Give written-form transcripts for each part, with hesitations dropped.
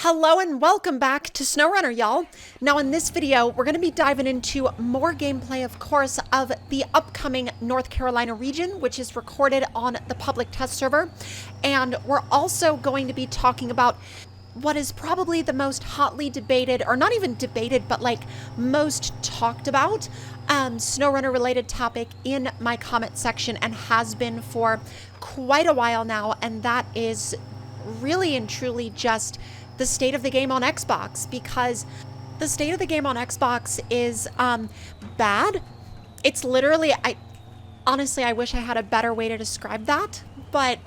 Hello and welcome back to SnowRunner, y'all. Now in this video, we're going to be diving into more gameplay, of course, of the upcoming North Carolina region, which is recorded on the public test server. And we're also going to be talking about what is probably the most hotly debated, or not even debated, but like most talked about SnowRunner related topic in my comment section, and has been for quite a while now, and that is really and truly just the state of the game on Xbox, because the state of the game on Xbox is bad. It's literally, honestly, I wish I had a better way to describe that, but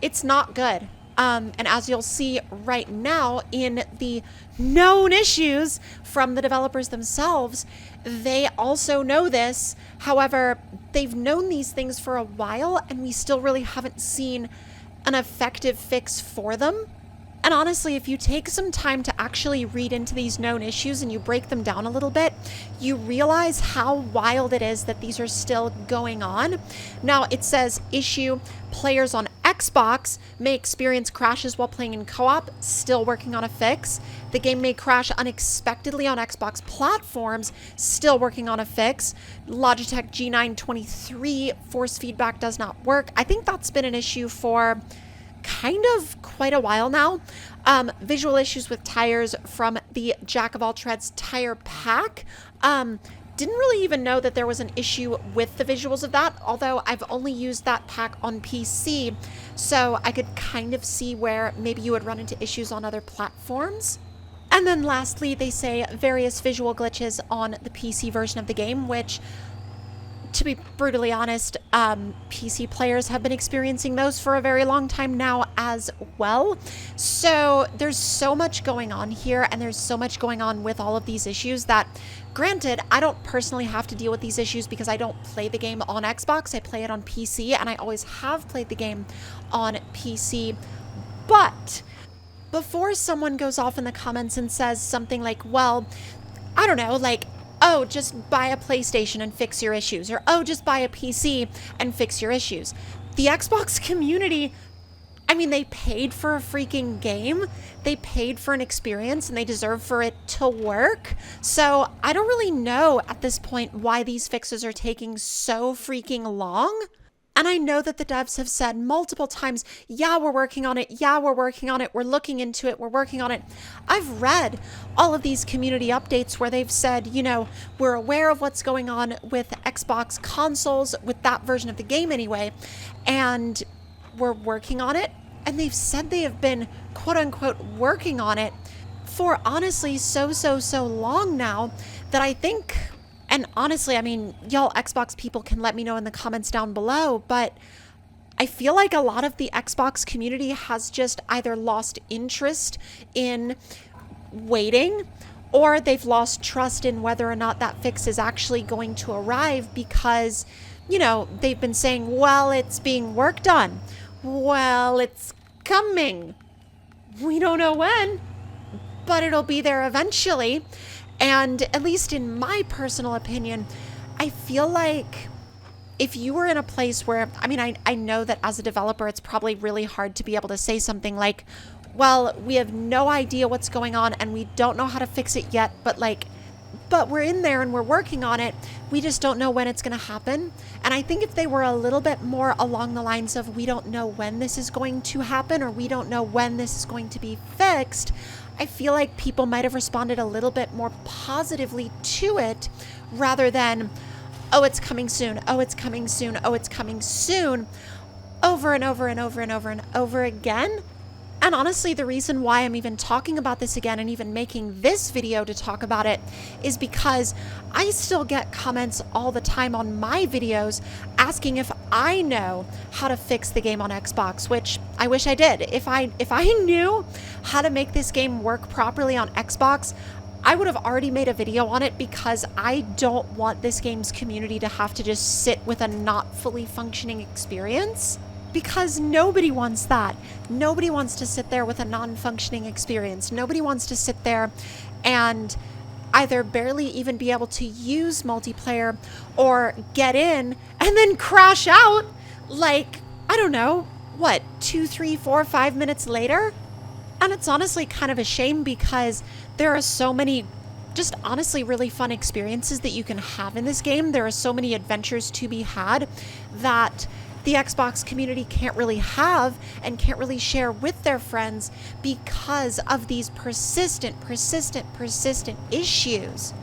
it's not good. And as you'll see right now in the known issues from the developers themselves, they also know this. However, they've known these things for a while, and we still really haven't seen an effective fix for them. And honestly, if you take some time to actually read into these known issues and you break them down a little bit, you realize how wild it is that these are still going on. Now, it says issue: players on Xbox may experience crashes while playing in co-op, still working on a fix. The game may crash unexpectedly on Xbox platforms, still working on a fix. Logitech G923 force feedback does not work. I think that's been an issue for kind of quite a while now. Visual issues with tires from the Jack of All Trades tire pack. Didn't really even know that there was an issue with the visuals of that, although I've only used that pack on PC, so I could kind of see where maybe you would run into issues on other platforms. And then lastly, they say various visual glitches on the PC version of the game, which, to be brutally honest, PC players have been experiencing those for a very long time now as well. So there's so much going on here, and there's so much going on with all of these issues that, granted, I don't personally have to deal with these issues because I don't play the game on Xbox. I play it on PC, and I always have played the game on PC. But before someone goes off in the comments and says something like, well, I don't know, like, oh, just buy a PlayStation and fix your issues, or oh, just buy a PC and fix your issues. The Xbox community, I mean, they paid for a freaking game. They paid for an experience, and they deserve for it to work. So I don't really know at this point why these fixes are taking so freaking long. And I know that the devs have said multiple times, yeah, we're working on it. Yeah, we're working on it. We're looking into it. We're working on it. I've read all of these community updates where they've said, you know, we're aware of what's going on with Xbox consoles, with that version of the game anyway, and we're working on it. And they've said they have been, quote unquote, working on it for honestly so long now that I think, and honestly, I mean, y'all Xbox people can let me know in the comments down below, but I feel like a lot of the Xbox community has just either lost interest in waiting, or they've lost trust in whether or not that fix is actually going to arrive, because, you know, they've been saying, well, it's being worked on. Well, it's coming. We don't know when, but it'll be there eventually. And at least in my personal opinion, I feel like if you were in a place where, I mean, I know that as a developer, it's probably really hard to be able to say something like, well, we have no idea what's going on and we don't know how to fix it yet, but we're in there and we're working on it. We just don't know when it's going to happen. And I think if they were a little bit more along the lines of, we don't know when this is going to happen, or we don't know when this is going to be fixed, I feel like people might have responded a little bit more positively to it, rather than, oh, it's coming soon, oh, it's coming soon, oh, it's coming soon, over and over and over and over and over again. And honestly, the reason why I'm even talking about this again and even making this video to talk about it is because I still get comments all the time on my videos asking if I know how to fix the game on Xbox, which I wish I did. If I knew how to make this game work properly on Xbox, I would have already made a video on it, because I don't want this game's community to have to just sit with a not fully functioning experience. Because nobody wants that. Nobody wants to sit there with a non-functioning experience. Nobody wants to sit there and either barely even be able to use multiplayer, or get in and then crash out like, I don't know, what, 2, 3, 4, 5 minutes later? And it's honestly kind of a shame because there are so many just honestly really fun experiences that you can have in this game. There are so many adventures to be had that the Xbox community can't really have and can't really share with their friends because of these persistent issues.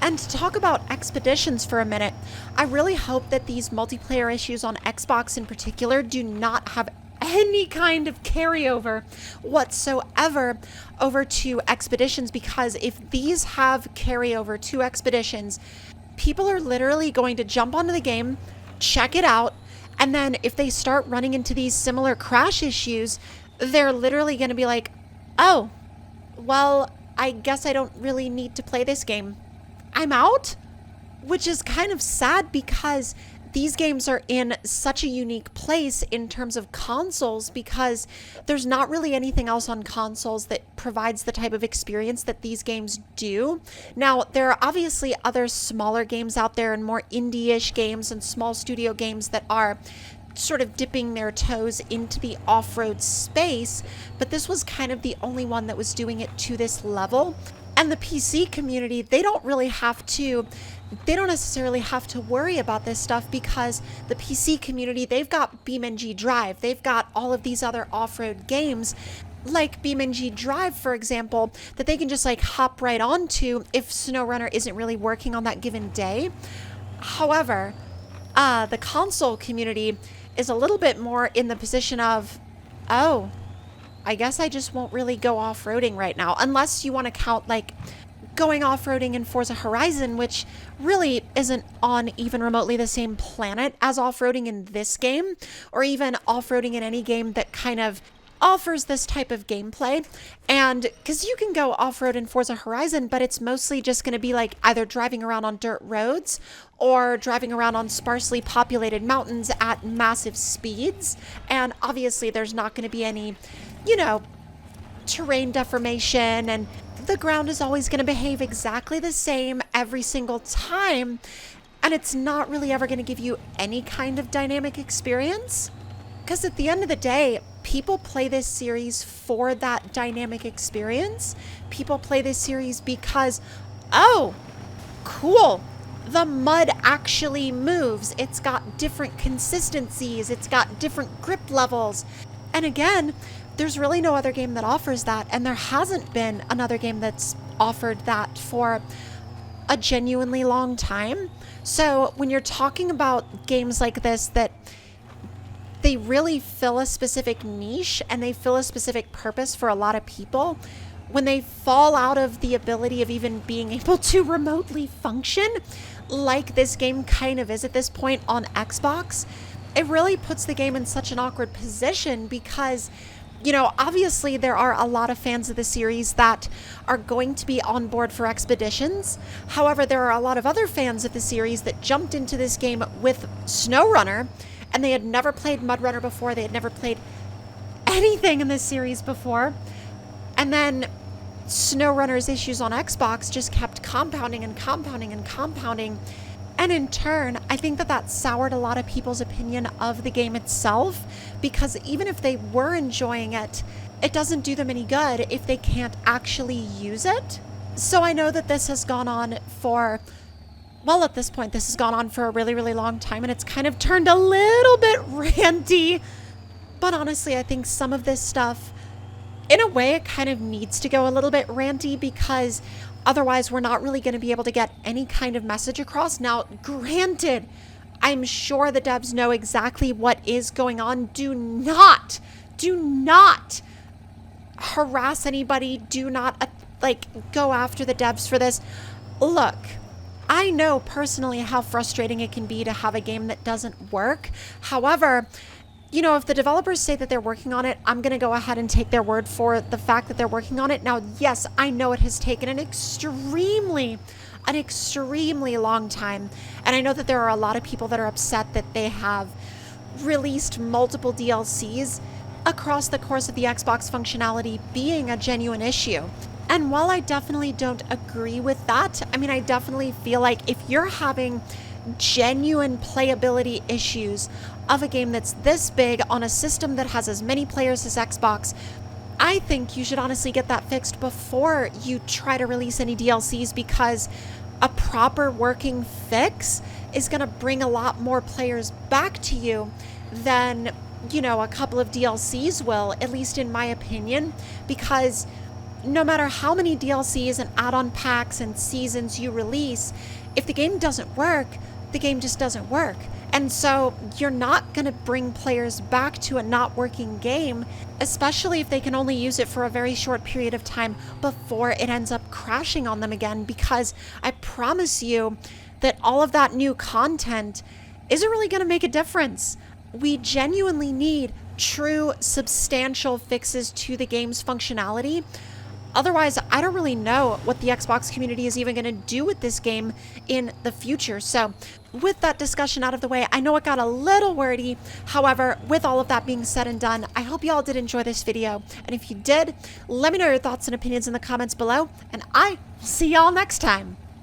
And to talk about expeditions for a minute, I really hope that these multiplayer issues on Xbox in particular do not have any kind of carryover whatsoever over to Expeditions, because if these have carryover to Expeditions, people are literally going to jump onto the game, check it out, and then if they start running into these similar crash issues, they're literally going to be like, oh, well, I guess I don't really need to play this game. I'm out? Which is kind of sad because these games are in such a unique place in terms of consoles, because there's not really anything else on consoles that provides the type of experience that these games do. Now, there are obviously other smaller games out there and more indie-ish games and small studio games that are sort of dipping their toes into the off-road space, but this was kind of the only one that was doing it to this level. And the PC community, they don't necessarily have to worry about this stuff, because the PC community, they've got BeamNG Drive. They've got all of these other off-road games like BeamNG Drive, for example, that they can just like hop right onto if SnowRunner isn't really working on that given day. However, the console community is a little bit more in the position of, oh, I guess I just won't really go off-roading right now, unless you want to count like going off-roading in Forza Horizon, which really isn't on even remotely the same planet as off-roading in this game, or even off-roading in any game that kind of offers this type of gameplay. And because you can go off-road in Forza Horizon, but it's mostly just going to be like either driving around on dirt roads or driving around on sparsely populated mountains at massive speeds. And obviously there's not going to be any, terrain deformation, and the ground is always going to behave exactly the same every single time, and it's not really ever going to give you any kind of dynamic experience. Because at the end of the day, people play this series for that dynamic experience. People play this series because, oh, cool, the mud actually moves. It's got different consistencies. It's got different grip levels. And again, there's really no other game that offers that, and there hasn't been another game that's offered that for a genuinely long time. So when you're talking about games like this, that they really fill a specific niche and they fill a specific purpose for a lot of people, when they fall out of the ability of even being able to remotely function, like this game kind of is at this point on Xbox, it really puts the game in such an awkward position, because obviously there are a lot of fans of the series that are going to be on board for Expeditions. However, there are a lot of other fans of the series that jumped into this game with SnowRunner, and they had never played MudRunner before. They had never played anything in this series before. And then SnowRunner's issues on Xbox just kept compounding and compounding and compounding. And in turn, I think that soured a lot of people's opinion of the game itself, because even if they were enjoying it, it doesn't do them any good if they can't actually use it. So I know that this has gone on for, well, at this point, this has gone on for a really, really long time, and it's kind of turned a little bit ranty. But honestly, I think some of this stuff, in a way, it kind of needs to go a little bit ranty, because otherwise we're not really going to be able to get any kind of message across. Now, granted, I'm sure the devs know exactly what is going on. Do not harass anybody. Do not go after the devs for this. Look, I know personally how frustrating it can be to have a game that doesn't work. However, if the developers say that they're working on it, I'm going to go ahead and take their word for the fact that they're working on it. Now, yes, I know it has taken an extremely long time. And I know that there are a lot of people that are upset that they have released multiple DLCs across the course of the Xbox functionality being a genuine issue. And while I definitely don't agree with that, I definitely feel like if you're having genuine playability issues of a game that's this big on a system that has as many players as Xbox, I think you should honestly get that fixed before you try to release any DLCs, because a proper working fix is going to bring a lot more players back to you than, you know, a couple of DLCs will, at least in my opinion, because no matter how many DLCs and add-on packs and seasons you release, if the game doesn't work, the game just doesn't work. And so you're not going to bring players back to a not working game, especially if they can only use it for a very short period of time before it ends up crashing on them again, because I promise you that all of that new content isn't really going to make a difference. We genuinely need true, substantial fixes to the game's functionality. Otherwise, I don't really know what the Xbox community is even going to do with this game in the future. So with that discussion out of the way, I know it got a little wordy. However, with all of that being said and done, I hope you all did enjoy this video. And if you did, let me know your thoughts and opinions in the comments below, and I will see y'all next time.